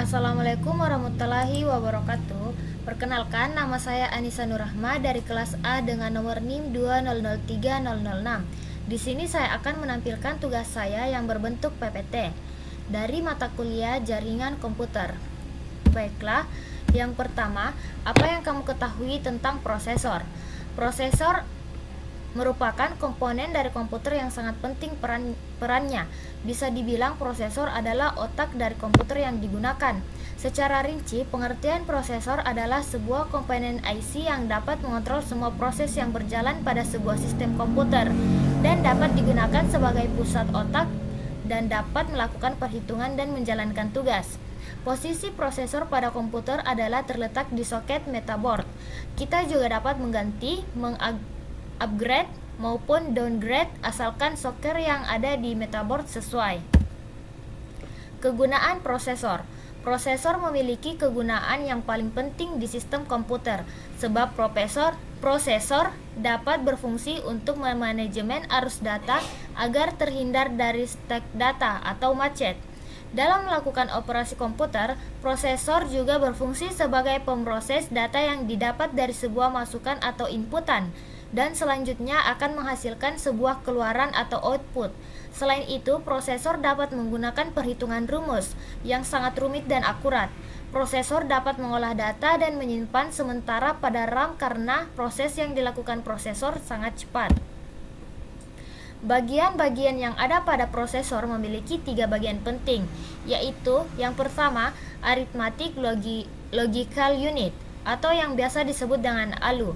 Assalamualaikum warahmatullahi wabarakatuh. Perkenalkan, nama saya Anissa Nurrahma dari kelas A dengan nomor NIM 2003006. Di sini saya akan menampilkan tugas saya yang berbentuk PPT dari mata kuliah Jaringan Komputer. Baiklah, yang pertama, apa yang kamu ketahui tentang prosesor? Prosesor merupakan komponen dari komputer yang sangat penting perannya. Bisa dibilang prosesor adalah otak dari komputer yang digunakan. Secara rinci, pengertian prosesor adalah sebuah komponen IC yang dapat mengontrol semua proses yang berjalan pada sebuah sistem komputer dan dapat digunakan sebagai pusat otak dan dapat melakukan perhitungan dan menjalankan tugas. Posisi prosesor pada komputer adalah terletak di soket metaboard. Kita juga dapat mengganti, upgrade maupun downgrade asalkan soket yang ada di metaboard sesuai. Kegunaan prosesor. Prosesor memiliki kegunaan yang paling penting di sistem komputer sebab prosesor dapat berfungsi untuk memanajemen arus data agar terhindar dari stak data atau macet. Dalam melakukan operasi komputer, prosesor juga berfungsi sebagai pemroses data yang didapat dari sebuah masukan atau inputan dan selanjutnya akan menghasilkan sebuah keluaran atau output. Selain itu, prosesor dapat menggunakan perhitungan rumus yang sangat rumit dan akurat. Prosesor dapat mengolah data dan menyimpan sementara pada RAM karena proses yang dilakukan prosesor sangat cepat. Bagian-bagian yang ada pada prosesor memiliki 3 bagian penting, yaitu yang pertama, arithmetic logical unit atau yang biasa disebut dengan ALU.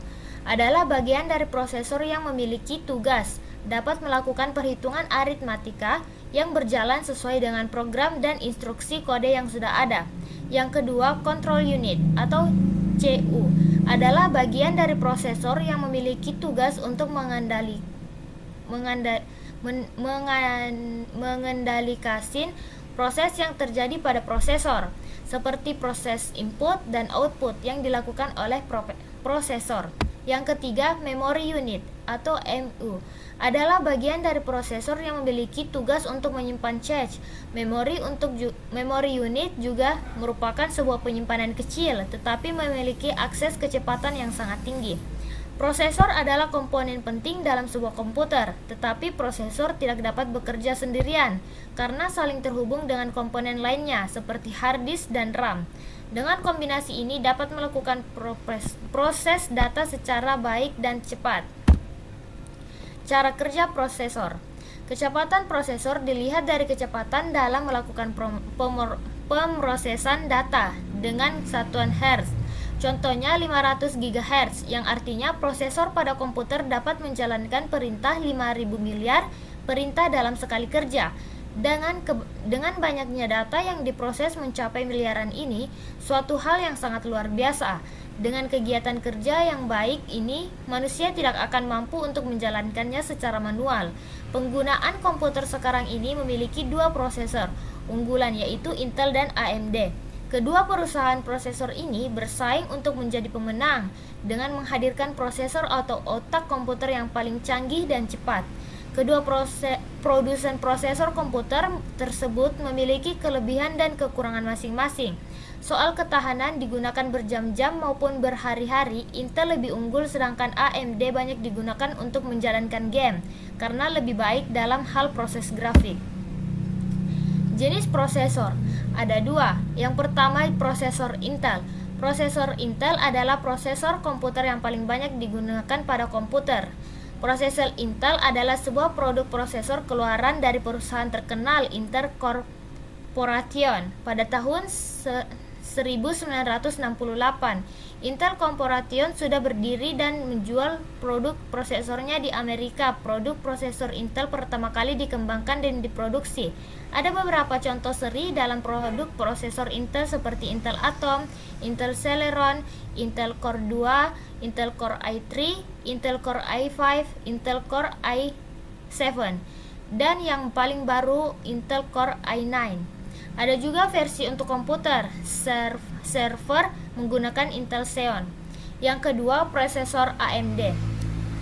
Adalah bagian dari prosesor yang memiliki tugas dapat melakukan perhitungan aritmatika yang berjalan sesuai dengan program dan instruksi kode yang sudah ada. Yang kedua, control unit atau CU adalah bagian dari prosesor yang memiliki tugas untuk mengendalikan proses yang terjadi pada prosesor, seperti proses input dan output yang dilakukan oleh prosesor. Yang ketiga, memory unit atau MU adalah bagian dari prosesor yang memiliki tugas untuk menyimpan cache. Memory unit juga merupakan sebuah penyimpanan kecil tetapi memiliki akses kecepatan yang sangat tinggi. Prosesor adalah komponen penting dalam sebuah komputer, tetapi prosesor tidak dapat bekerja sendirian karena saling terhubung dengan komponen lainnya seperti hard disk dan RAM. Dengan kombinasi ini dapat melakukan proses data secara baik dan cepat. Cara kerja prosesor. Kecepatan prosesor dilihat dari kecepatan dalam melakukan pemrosesan data dengan satuan Hz. Contohnya 500 GHz, yang artinya prosesor pada komputer dapat menjalankan perintah 5.000 miliar perintah dalam sekali kerja. Dengan banyaknya data yang diproses mencapai miliaran ini, suatu hal yang sangat luar biasa. Dengan kegiatan kerja yang baik ini, manusia tidak akan mampu untuk menjalankannya secara manual. Penggunaan komputer sekarang ini memiliki 2 prosesor unggulan, yaitu Intel dan AMD. Kedua perusahaan prosesor ini bersaing untuk menjadi pemenang dengan menghadirkan prosesor atau otak komputer yang paling canggih dan cepat. Kedua produsen prosesor komputer tersebut memiliki kelebihan dan kekurangan masing-masing. Soal ketahanan digunakan berjam-jam maupun berhari-hari, Intel lebih unggul sedangkan AMD banyak digunakan untuk menjalankan game karena lebih baik dalam hal proses grafik. Jenis prosesor ada 2. Yang pertama, prosesor Intel. Prosesor Intel adalah prosesor komputer yang paling banyak digunakan pada komputer. Prosesor Intel adalah sebuah produk prosesor keluaran dari perusahaan terkenal Intel Corporation pada tahun 1968. Intel Corporation sudah berdiri dan menjual produk prosesornya di Amerika. Produk prosesor Intel pertama kali dikembangkan dan diproduksi. Ada beberapa contoh seri dalam produk prosesor Intel seperti Intel Atom, Intel Celeron, Intel Core 2, Intel Core i3, Intel Core i5, Intel Core i7, dan yang paling baru Intel Core i9. Ada juga versi untuk komputer server menggunakan Intel Xeon. Yang kedua, prosesor AMD.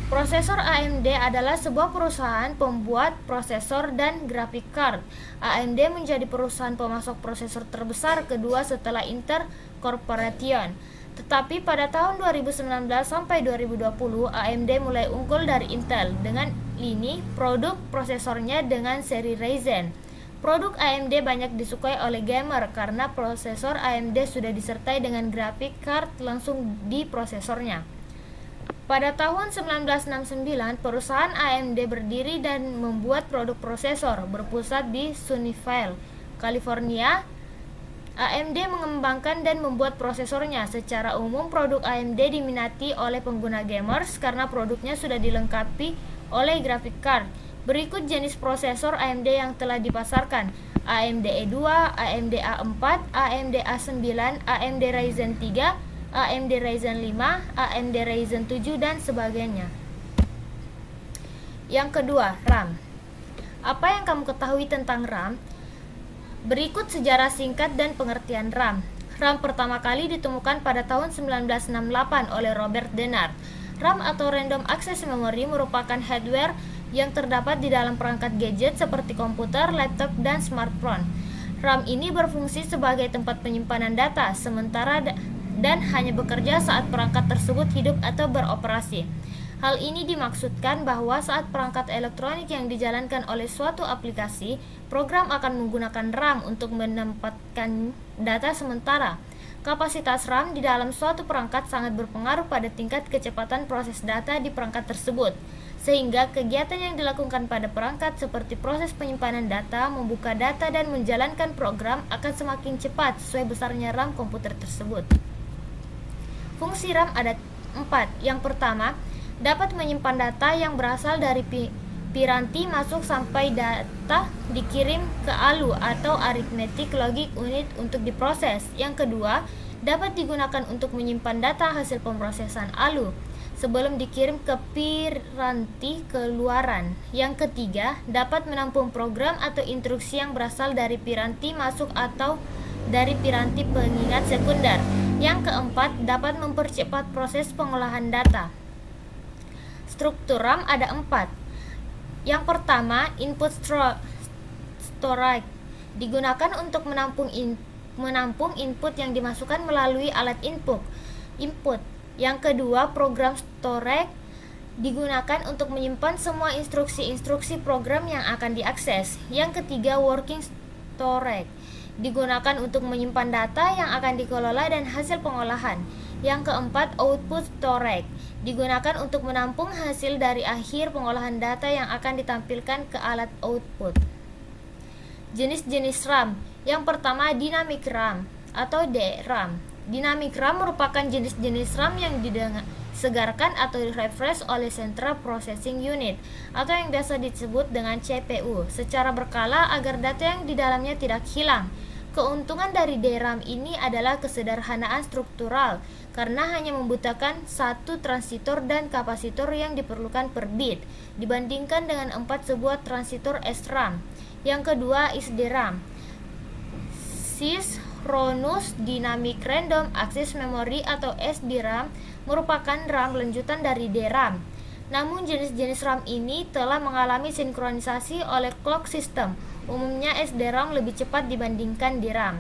Prosesor AMD adalah sebuah perusahaan pembuat prosesor dan graphic card. AMD menjadi perusahaan pemasok prosesor terbesar kedua setelah Intel Corporation. Tetapi pada tahun 2019 sampai 2020, AMD mulai unggul dari Intel dengan lini produk prosesornya dengan seri Ryzen. Produk AMD banyak disukai oleh gamer karena prosesor AMD sudah disertai dengan graphic card langsung di prosesornya. Pada tahun 1969, perusahaan AMD berdiri dan membuat produk prosesor berpusat di Sunnyvale, California. AMD mengembangkan dan membuat prosesornya. Secara umum, produk AMD diminati oleh pengguna gamers karena produknya sudah dilengkapi oleh graphic card. Berikut jenis prosesor AMD yang telah dipasarkan: AMD E2, AMD A4, AMD A9, AMD Ryzen 3, AMD Ryzen 5, AMD Ryzen 7, dan sebagainya. Yang kedua, RAM. Apa yang kamu ketahui tentang RAM? Berikut sejarah singkat dan pengertian RAM. RAM pertama kali ditemukan pada tahun 1968 oleh Robert Dennard. RAM atau Random Access Memory merupakan hardware yang terdapat di dalam perangkat gadget seperti komputer, laptop, dan smartphone. RAM ini berfungsi sebagai tempat penyimpanan data sementara dan hanya bekerja saat perangkat tersebut hidup atau beroperasi. Hal ini dimaksudkan bahwa saat perangkat elektronik yang dijalankan oleh suatu aplikasi, program akan menggunakan RAM untuk menempatkan data sementara. Kapasitas RAM di dalam suatu perangkat sangat berpengaruh pada tingkat kecepatan proses data di perangkat tersebut, sehingga kegiatan yang dilakukan pada perangkat seperti proses penyimpanan data, membuka data, dan menjalankan program akan semakin cepat sesuai besarnya RAM komputer tersebut. Fungsi RAM ada 4. Yang pertama, dapat menyimpan data yang berasal dari piranti masuk sampai data dikirim ke ALU atau Arithmetic Logic Unit untuk diproses. Yang kedua, dapat digunakan untuk menyimpan data hasil pemrosesan ALU sebelum dikirim ke piranti keluaran. Yang ketiga, dapat menampung program atau instruksi yang berasal dari piranti masuk atau dari piranti pengingat sekunder. Yang keempat, dapat mempercepat proses pengolahan data. Struktur RAM ada 4. Yang pertama, input storage digunakan untuk menampung input yang dimasukkan melalui alat input. Yang kedua, program storage digunakan untuk menyimpan semua instruksi-instruksi program yang akan diakses. Yang ketiga, working storage digunakan untuk menyimpan data yang akan dikelola dan hasil pengolahan. Yang keempat, output storage digunakan untuk menampung hasil dari akhir pengolahan data yang akan ditampilkan ke alat output. Jenis-jenis RAM. Yang pertama, dynamic RAM atau DRAM. Dynamic RAM merupakan jenis-jenis RAM yang disegarkan atau refresh oleh Central Processing Unit atau yang biasa disebut dengan CPU secara berkala agar data yang di dalamnya tidak hilang. Keuntungan dari DRAM ini adalah kesederhanaan struktural karena hanya membutuhkan satu transistor dan kapasitor yang diperlukan per bit dibandingkan dengan 4 sebuah transistor SRAM. Yang kedua, SDRAM. Synchronous Dynamic Random Access Memory atau SDRAM merupakan RAM lanjutan dari DRAM. Namun jenis-jenis RAM ini telah mengalami sinkronisasi oleh clock system. Umumnya SDRAM lebih cepat dibandingkan DRAM.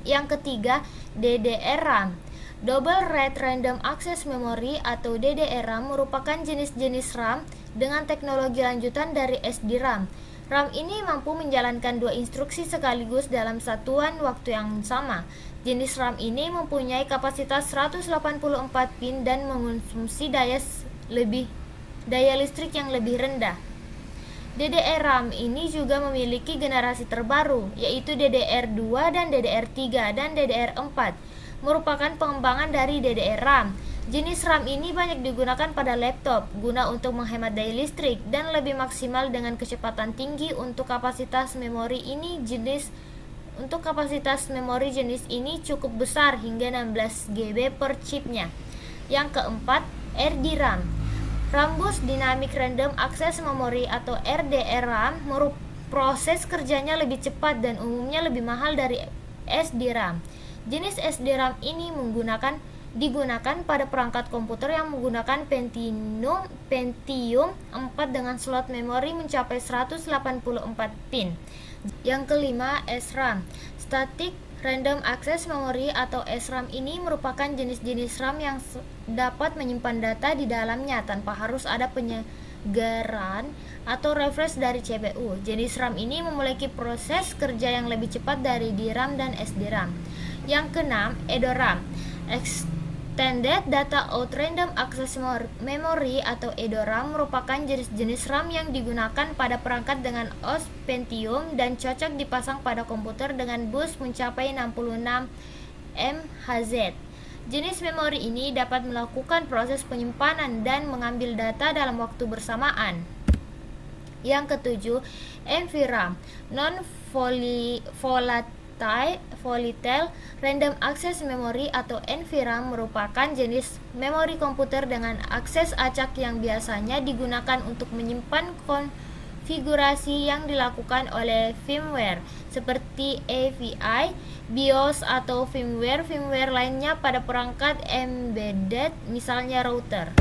Yang ketiga, DDR-RAM. Double Rate Random Access Memory atau DDR-RAM merupakan jenis-jenis RAM dengan teknologi lanjutan dari SDRAM. RAM ini mampu menjalankan 2 instruksi sekaligus dalam satuan waktu yang sama. Jenis RAM ini mempunyai kapasitas 184 pin dan mengonsumsi daya listrik yang lebih rendah. DDR-RAM ini juga memiliki generasi terbaru, yaitu DDR2 dan DDR3 dan DDR4, merupakan pengembangan dari DDR-RAM. Jenis RAM ini banyak digunakan pada laptop guna untuk menghemat daya listrik dan lebih maksimal dengan kecepatan tinggi. Untuk kapasitas memori jenis ini cukup besar hingga 16 GB per chipnya. Yang keempat, RDRAM. Rambus Dynamic Random Access Memory atau RDRAM proses kerjanya lebih cepat dan umumnya lebih mahal dari SDRAM. Jenis SDRAM ini menggunakan digunakan pada perangkat komputer yang menggunakan Pentium 4 dengan slot memori mencapai 184 pin. Yang kelima, SRAM. Static Random Access Memory atau SRAM ini merupakan jenis-jenis RAM yang dapat menyimpan data di dalamnya tanpa harus ada penyegaran atau refresh dari CPU. Jenis RAM ini memiliki proses kerja yang lebih cepat dari DRAM dan SDRAM. Yang keenam, EDORAM. Extended Data Out Random Access Memory atau EDORAM merupakan jenis-jenis RAM yang digunakan pada perangkat dengan OS Pentium dan cocok dipasang pada komputer dengan bus mencapai 66 MHz. Jenis memori ini dapat melakukan proses penyimpanan dan mengambil data dalam waktu bersamaan. Yang ketujuh, NVRAM, Non-Volatile Random Access Memory atau NVRAM merupakan jenis memori komputer dengan akses acak yang biasanya digunakan untuk menyimpan konfigurasi yang dilakukan oleh firmware seperti AVI, BIOS atau firmware lainnya pada perangkat embedded, misalnya router.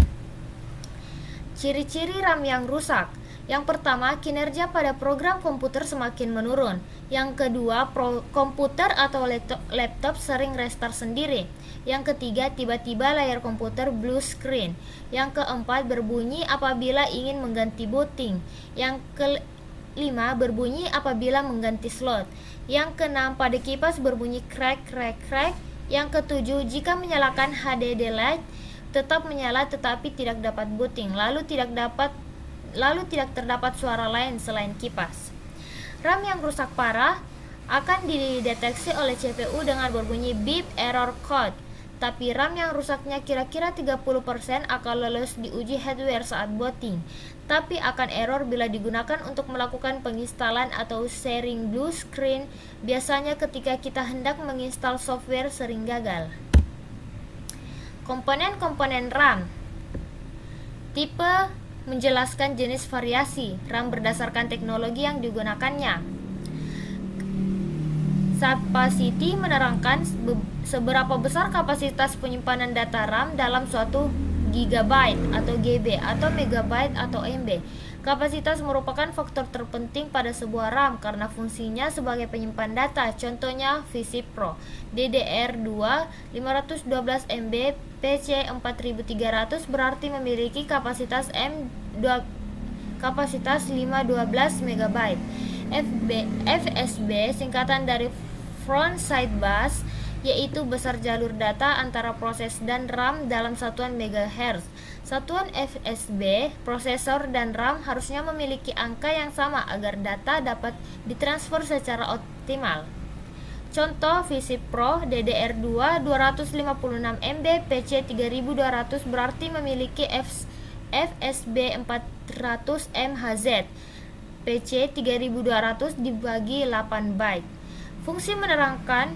Ciri-ciri RAM yang rusak. Yang pertama, kinerja pada program komputer semakin menurun. Yang kedua, komputer atau laptop sering restart sendiri. Yang ketiga, tiba-tiba layar komputer blue screen. Yang keempat, berbunyi apabila ingin mengganti booting. Yang kelima, berbunyi apabila mengganti slot. Yang keenam, pada kipas berbunyi crack. Yang ketujuh, jika menyalakan HDD light tetap menyala tetapi tidak dapat booting. Lalu tidak terdapat suara lain selain kipas. RAM yang rusak parah akan dideteksi oleh CPU dengan berbunyi beep error code. Tapi RAM yang rusaknya kira-kira 30% akan lolos di uji hardware saat booting, tapi akan error bila digunakan untuk melakukan penginstalan atau sharing blue screen. Biasanya ketika kita hendak menginstal software sering gagal. Komponen-komponen RAM. Tipe menjelaskan jenis variasi RAM berdasarkan teknologi yang digunakannya. Capacity menerangkan seberapa besar kapasitas penyimpanan data RAM dalam suatu gigabyte atau GB atau megabyte atau MB. Kapasitas merupakan faktor terpenting pada sebuah RAM karena fungsinya sebagai penyimpan data. Contohnya VisiPro DDR2 512 MB PC 4300 berarti memiliki kapasitas 512 MB. FSB singkatan dari Front Side Bus, yaitu besar jalur data antara proses dan RAM dalam satuan MHz. Satuan FSB, prosesor dan RAM harusnya memiliki angka yang sama agar data dapat ditransfer secara optimal. Contoh VisiPro DDR2 256 MB PC 3200 berarti memiliki FSB 400 MHz. PC 3200 dibagi 8 byte. Fungsi menerangkan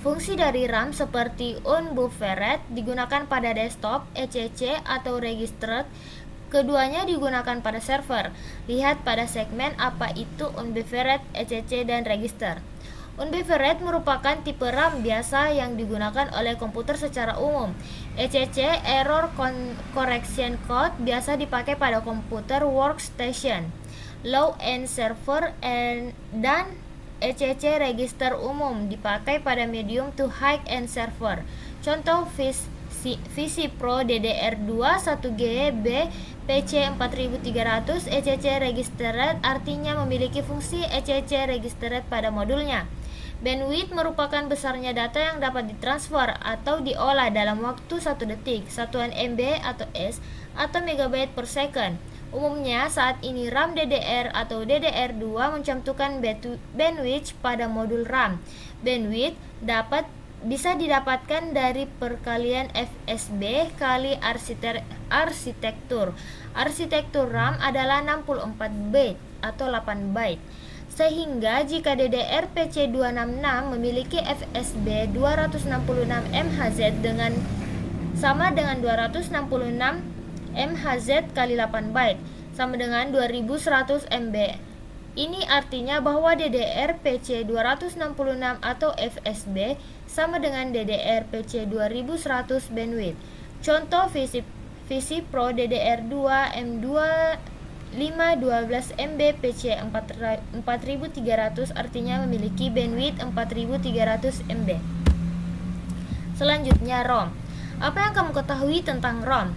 fungsi dari RAM seperti unbuffered digunakan pada desktop, ECC atau registered. Keduanya digunakan pada server. Lihat pada segmen apa itu unbuffered, ECC dan register. Unbuffered merupakan tipe RAM biasa yang digunakan oleh komputer secara umum. ECC Error Correction Code biasa dipakai pada komputer workstation, low-end server dan ECC register umum dipakai pada medium to high-end server. Contoh VisiPro DDR2 1GB PC 4300 ECC registered artinya memiliki fungsi ECC registered pada modulnya. Bandwidth merupakan besarnya data yang dapat ditransfer atau diolah dalam waktu 1 detik. Satuan MB atau S atau megabyte per second. Umumnya saat ini RAM DDR atau DDR2 mencantumkan bandwidth pada modul RAM. Bandwidth bisa didapatkan dari perkalian FSB kali arsitektur. Arsitektur RAM adalah 64 bit atau 8 byte. Sehingga jika DDR PC266 memiliki FSB 266 MHz sama dengan 266 MHz kali 8 byte sama dengan 2100 MB. Ini artinya bahwa DDR-PC266 atau FSB sama dengan DDR-PC2100 bandwidth. Contoh VC Pro DDR2 M2 512 MB PC 4300 artinya memiliki bandwidth 4300 MB. Selanjutnya ROM. Apa yang kamu ketahui tentang ROM?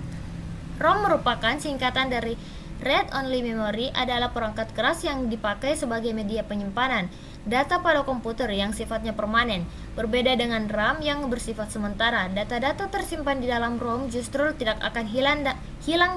ROM merupakan singkatan dari Read Only Memory, adalah perangkat keras yang dipakai sebagai media penyimpanan data pada komputer yang sifatnya permanen. Berbeda dengan RAM yang bersifat sementara, data-data tersimpan di dalam ROM justru tidak akan hilang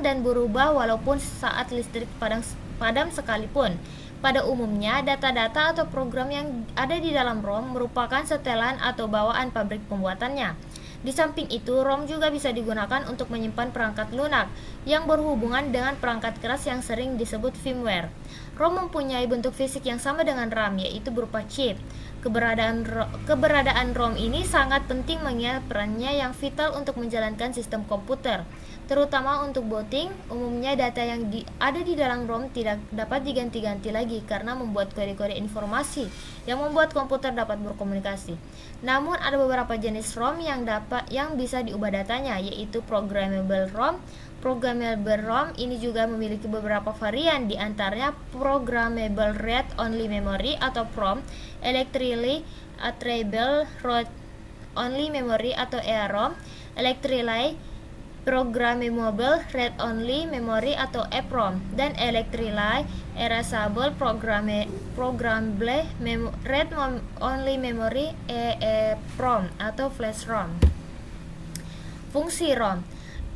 dan berubah walaupun saat listrik padam sekalipun. Pada umumnya, data-data atau program yang ada di dalam ROM merupakan setelan atau bawaan pabrik pembuatannya. Di samping itu, ROM juga bisa digunakan untuk menyimpan perangkat lunak yang berhubungan dengan perangkat keras yang sering disebut firmware. ROM mempunyai bentuk fisik yang sama dengan RAM, yaitu berupa chip. Keberadaan ROM ini sangat penting mengingat perannya yang vital untuk menjalankan sistem komputer, terutama untuk booting. Umumnya data yang ada di dalam ROM tidak dapat diganti-ganti lagi karena membuat kode-kode informasi yang membuat komputer dapat berkomunikasi. Namun ada beberapa jenis ROM yang bisa diubah datanya, yaitu programmable ROM. Programmable ROM ini juga memiliki beberapa varian, di antaranya Programmable Read Only Memory atau PROM, Electrically Attachable Read Only Memory atau EAROM, Electrically Programmable Read Only Memory atau EPROM, dan Electrically Erasable Programmable Read Only Memory EEPROM atau Flash ROM. Fungsi ROM.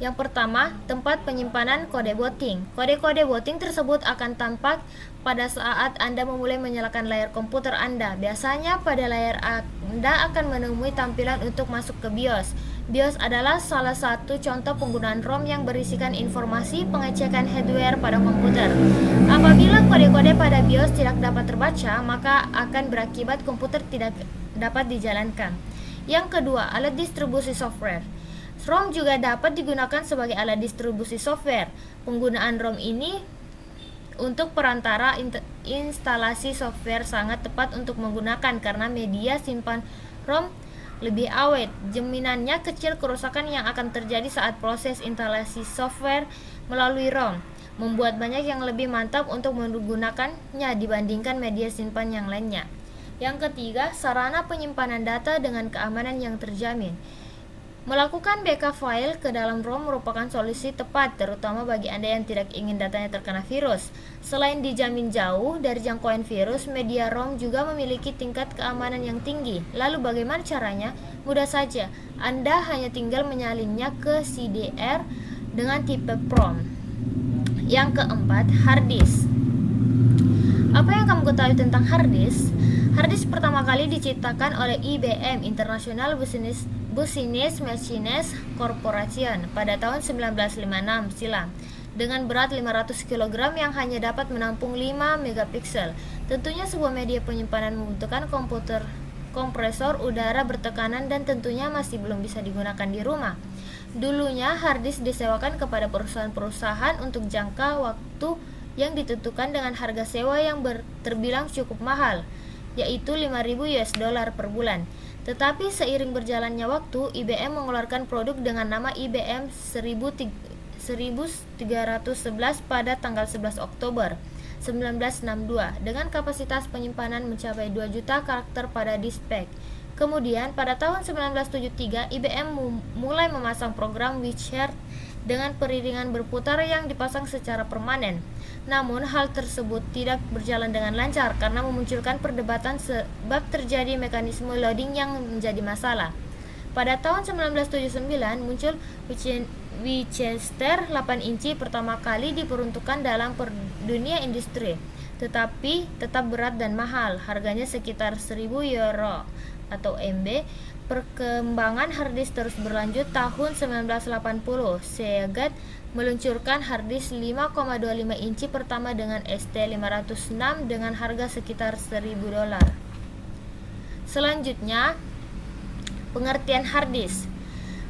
Yang pertama, tempat penyimpanan kode booting. Kode-kode booting tersebut akan tampak pada saat Anda memulai menyalakan layar komputer Anda. Biasanya pada layar Anda akan menemui tampilan untuk masuk ke BIOS. BIOS adalah salah satu contoh penggunaan ROM yang berisikan informasi pengecekan hardware pada komputer. Apabila kode-kode pada BIOS tidak dapat terbaca, maka akan berakibat komputer tidak dapat dijalankan. Yang kedua, alat distribusi software. ROM juga dapat digunakan sebagai alat distribusi software. Penggunaan ROM ini untuk perantara instalasi software sangat tepat untuk menggunakan karena media simpan ROM lebih awet. Jaminannya kecil kerusakan yang akan terjadi saat proses instalasi software melalui ROM, membuat banyak yang lebih mantap untuk menggunakannya dibandingkan media simpan yang lainnya. Yang ketiga, sarana penyimpanan data dengan keamanan yang terjamin. Melakukan backup file ke dalam ROM merupakan solusi tepat, terutama bagi Anda yang tidak ingin datanya terkena virus. Selain dijamin jauh dari jangkauan virus, media ROM juga memiliki tingkat keamanan yang tinggi. Lalu bagaimana caranya? Mudah saja, Anda hanya tinggal menyalinnya ke CDR dengan tipe PROM. Yang keempat, hard disk. Apa yang kamu ketahui tentang hard disk? Hard disk pertama kali diciptakan oleh IBM, International Business Machines Corporation, pada tahun 1956 silam, dengan berat 500 kg yang hanya dapat menampung 5 megapiksel. Tentunya sebuah media penyimpanan membutuhkan kompresor udara bertekanan dan tentunya masih belum bisa digunakan di rumah. Dulunya hard disk disewakan kepada perusahaan-perusahaan untuk jangka waktu yang ditentukan dengan harga sewa yang terbilang cukup mahal, yaitu $5.000 per bulan. Tetapi seiring berjalannya waktu, IBM mengeluarkan produk dengan nama IBM 1311 pada tanggal 11 Oktober 1962 dengan kapasitas penyimpanan mencapai 2 juta karakter pada disk. Kemudian pada tahun 1973, IBM mulai memasang program WiiChart dengan periringan berputar yang dipasang secara permanen. Namun hal tersebut tidak berjalan dengan lancar karena memunculkan perdebatan sebab terjadi mekanisme loading yang menjadi masalah. Pada tahun 1979 muncul Winchester 8 inci pertama kali diperuntukkan dalam dunia industri, tetapi tetap berat dan mahal, harganya sekitar €1.000 atau MB. Perkembangan harddisk terus berlanjut. Tahun 1980, Seagate meluncurkan harddisk 5,25 inci pertama dengan ST506 dengan harga sekitar $1.000. Selanjutnya, pengertian harddisk.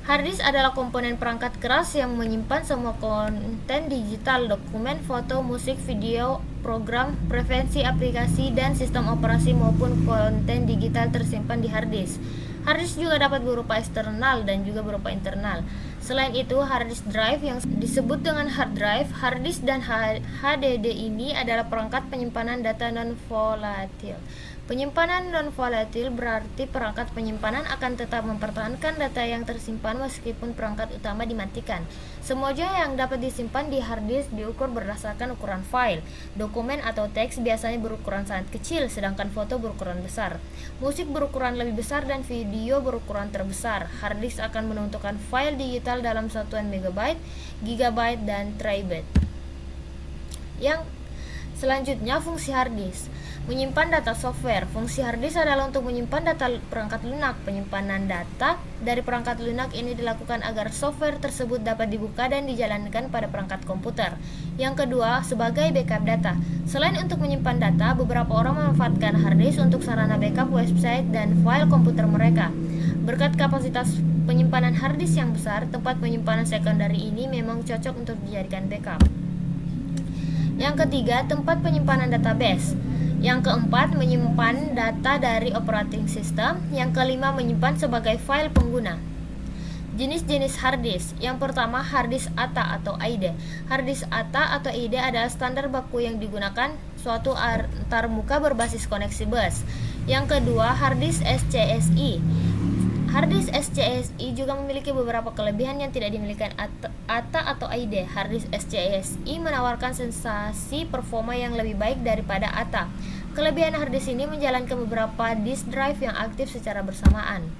Harddisk adalah komponen perangkat keras yang menyimpan semua konten digital, dokumen, foto, musik, video, program, preferensi aplikasi, dan sistem operasi maupun konten digital tersimpan di hard disk. Hard disk juga dapat berupa eksternal dan juga berupa internal. Selain itu, hard disk drive yang disebut dengan hard drive, hard disk, dan HDD ini adalah perangkat penyimpanan data non-volatil. Penyimpanan non-volatil berarti perangkat penyimpanan akan tetap mempertahankan data yang tersimpan meskipun perangkat utama dimatikan. Semua yang dapat disimpan di hard disk diukur berdasarkan ukuran file. Dokumen atau teks biasanya berukuran sangat kecil, sedangkan foto berukuran besar. Musik berukuran lebih besar dan video berukuran terbesar. Hard disk akan menentukan file digital dalam satuan megabyte, gigabyte, dan terabyte. Yang selanjutnya, fungsi hard disk. Menyimpan data software. Fungsi hard disk adalah untuk menyimpan data perangkat lunak. Penyimpanan data dari perangkat lunak ini dilakukan agar software tersebut dapat dibuka dan dijalankan pada perangkat komputer. Yang kedua, sebagai backup data. Selain untuk menyimpan data, beberapa orang memanfaatkan hard disk untuk sarana backup website dan file komputer mereka. Berkat kapasitas penyimpanan hard disk yang besar, tempat penyimpanan sekunderi ini memang cocok untuk dijadikan backup. Yang ketiga, tempat penyimpanan database. Yang keempat, menyimpan data dari operating system. Yang kelima, menyimpan sebagai file pengguna. Jenis-jenis hard disk. Yang pertama, hard disk ATA atau AID. Hard disk ATA atau AID adalah standar baku yang digunakan suatu antarmuka berbasis koneksi bus. Yang kedua, hard disk SCSI. Hard disk SCSI juga memiliki beberapa kelebihan yang tidak dimiliki ATA atau AID. Hard disk SCSI menawarkan sensasi performa yang lebih baik daripada ATA. Kelebihan hard disk ini menjalankan beberapa disk drive yang aktif secara bersamaan.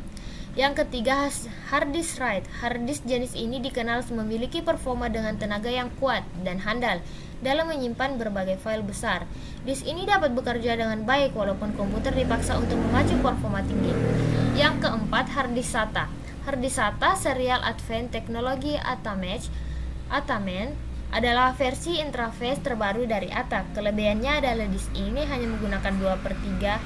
Yang ketiga, hard disk write. Hard disk jenis ini dikenal memiliki performa dengan tenaga yang kuat dan handal dalam menyimpan berbagai file besar. Disk ini dapat bekerja dengan baik walaupun komputer dipaksa untuk memacu performa tinggi. Yang keempat, hard disk SATA. Hard disk SATA Serial Advanced Technology Attachment adalah versi interface terbaru dari ATA. Kelebihannya adalah disk ini hanya menggunakan 2/3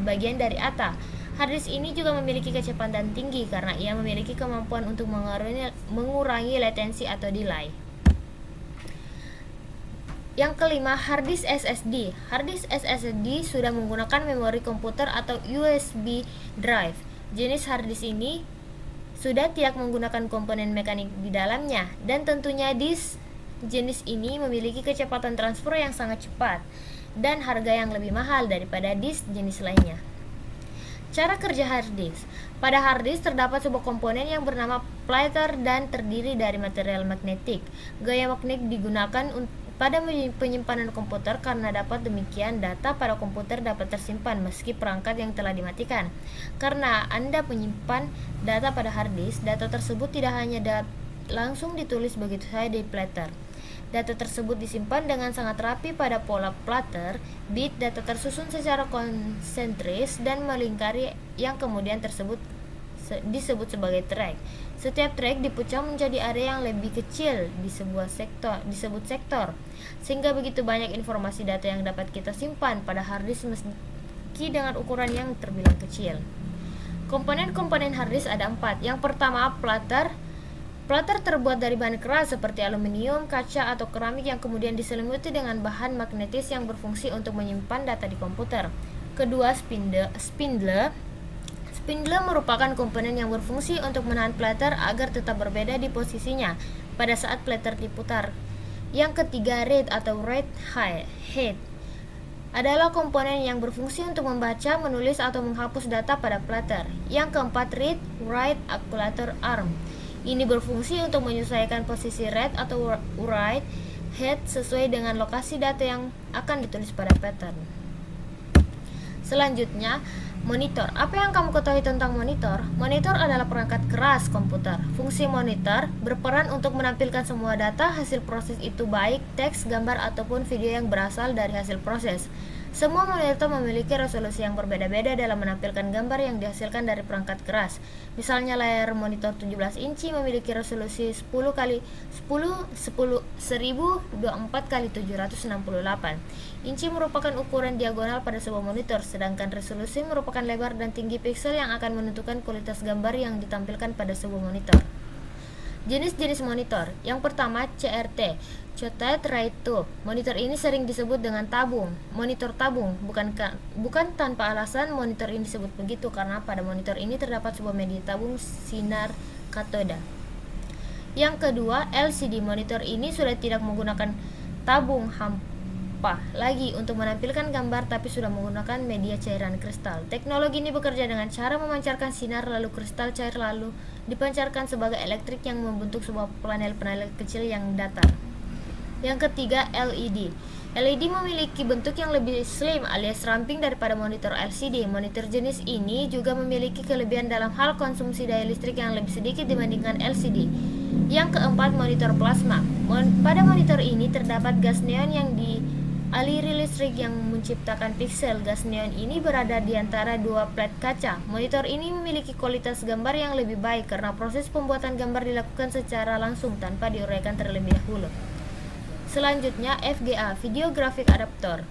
bagian dari ATA. Hard disk ini juga memiliki kecepatan tinggi karena ia memiliki kemampuan untuk mengurangi latensi atau delay. Yang kelima, hard disk SSD. Hard disk SSD sudah menggunakan memori komputer atau USB drive. Jenis hard disk ini sudah tidak menggunakan komponen mekanik di dalamnya, dan tentunya disk jenis ini memiliki kecepatan transfer yang sangat cepat dan harga yang lebih mahal daripada disk jenis lainnya. Cara kerja hard disk. Pada hard disk terdapat sebuah komponen yang bernama platter dan terdiri dari material magnetik. Gaya magnet digunakan pada penyimpanan komputer karena dapat demikian data pada komputer dapat tersimpan meski perangkat yang telah dimatikan. Karena Anda menyimpan data pada hard disk, data tersebut tidak hanya langsung ditulis begitu saja di platter. Data tersebut disimpan dengan sangat rapi pada pola platter. Bit data tersusun secara konsentris dan melingkari yang kemudian disebut sebagai track. Setiap track dipucang menjadi area yang lebih kecil disebut sektor. Sehingga begitu banyak informasi data yang dapat kita simpan pada hard disk meski dengan ukuran yang terbilang kecil. Komponen-komponen hard disk ada 4. Yang pertama, platter. Platter terbuat dari bahan keras seperti aluminium, kaca, atau keramik yang kemudian diselimuti dengan bahan magnetis yang berfungsi untuk menyimpan data di komputer. Kedua, spindle. Spindle merupakan komponen yang berfungsi untuk menahan platter agar tetap berbeda di posisinya pada saat platter diputar. Yang ketiga, read atau write head adalah komponen yang berfungsi untuk membaca, menulis, atau menghapus data pada platter. Yang keempat, read write accumulator arm. Ini berfungsi untuk menyesuaikan posisi read atau write head sesuai dengan lokasi data yang akan ditulis pada pattern. Selanjutnya, monitor. Apa yang kamu ketahui tentang monitor? Monitor adalah perangkat keras komputer. Fungsi monitor berperan untuk menampilkan semua data hasil proses itu, baik teks, gambar, ataupun video yang berasal dari hasil proses. Semua monitor memiliki resolusi yang berbeda-beda dalam menampilkan gambar yang dihasilkan dari perangkat keras. Misalnya layar monitor 17 inci memiliki resolusi 1024x768. Inci merupakan ukuran diagonal pada sebuah monitor, sedangkan resolusi merupakan lebar dan tinggi piksel yang akan menentukan kualitas gambar yang ditampilkan pada sebuah monitor. Jenis-jenis monitor. Yang pertama, CRT. Chotate Write Tube. Monitor ini sering disebut dengan monitor tabung. Bukan tanpa alasan monitor ini disebut begitu, karena pada monitor ini terdapat sebuah media tabung sinar katoda. Yang kedua, LCD. Monitor ini sudah tidak menggunakan tabung hampa lagi untuk menampilkan gambar, tapi sudah menggunakan media cairan kristal. Teknologi ini bekerja dengan cara memancarkan sinar, lalu kristal cair lalu dipancarkan sebagai elektrik yang membentuk sebuah panel-panel kecil yang datar. Yang ketiga, LED. LED memiliki bentuk yang lebih slim alias ramping daripada monitor LCD. Monitor jenis ini juga memiliki kelebihan dalam hal konsumsi daya listrik yang lebih sedikit dibandingkan LCD. Yang keempat, monitor plasma. Pada monitor ini terdapat gas neon yang dialiri listrik yang menciptakan piksel. Gas neon ini berada di antara dua plat kaca. Monitor ini memiliki kualitas gambar yang lebih baik karena proses pembuatan gambar dilakukan secara langsung tanpa diuraikan terlebih dahulu. Selanjutnya, VGA, Video Graphic Adapter.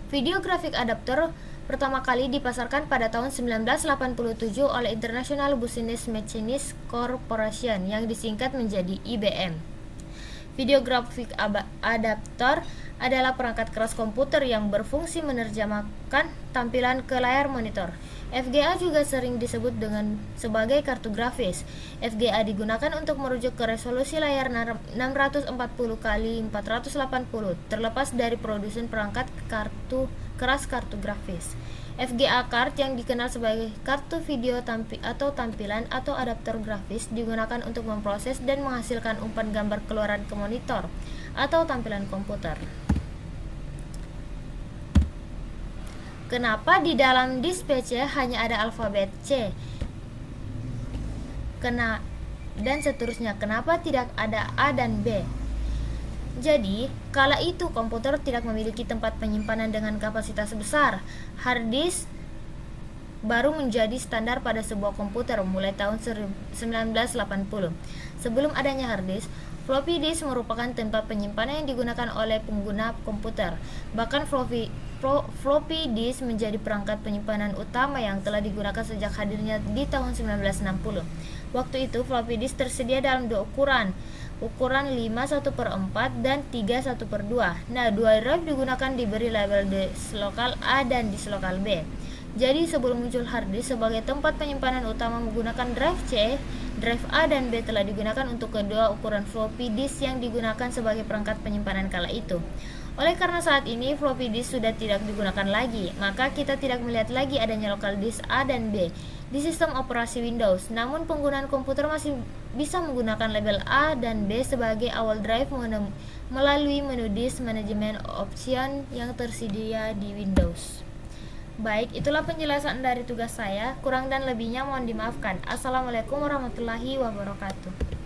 Video Graphic Adapter pertama kali dipasarkan pada tahun 1987 oleh International Business Machines Corporation yang disingkat menjadi IBM. Video Graphic Adapter adalah perangkat keras komputer yang berfungsi menerjemahkan tampilan ke layar monitor. VGA juga sering disebut sebagai kartu grafis. VGA digunakan untuk merujuk ke resolusi layar 640 x 480 terlepas dari produsen perangkat kartu grafis. VGA card yang dikenal sebagai kartu video atau tampilan atau adaptor grafis digunakan untuk memproses dan menghasilkan umpan gambar keluaran ke monitor atau tampilan komputer. Kenapa di dalam disk PC hanya ada alfabet C? Dan seterusnya, kenapa tidak ada A dan B? Jadi, kala itu komputer tidak memiliki tempat penyimpanan dengan kapasitas besar. Hard disk baru menjadi standar pada sebuah komputer mulai tahun 1980. Sebelum adanya hard disk, floppy disk merupakan tempat penyimpanan yang digunakan oleh pengguna komputer. Bahkan floppy disk menjadi perangkat penyimpanan utama yang telah digunakan sejak hadirnya di tahun 1960. Waktu itu floppy disk tersedia dalam dua ukuran 5 1/4 dan 3 1/2. Nah, dua drive digunakan diberi label disk lokal A dan disk lokal B. Jadi sebelum muncul hard disk sebagai tempat penyimpanan utama menggunakan drive C, drive A dan B telah digunakan untuk kedua ukuran floppy disk yang digunakan sebagai perangkat penyimpanan kala itu. Oleh karena saat ini floppy disk sudah tidak digunakan lagi, maka kita tidak melihat lagi adanya lokal disk A dan B di sistem operasi Windows. Namun penggunaan komputer masih bisa menggunakan label A dan B sebagai awal drive melalui menu disk manajemen option yang tersedia di Windows. Baik, itulah penjelasan dari tugas saya. Kurang dan lebihnya mohon dimaafkan. Assalamualaikum warahmatullahi wabarakatuh.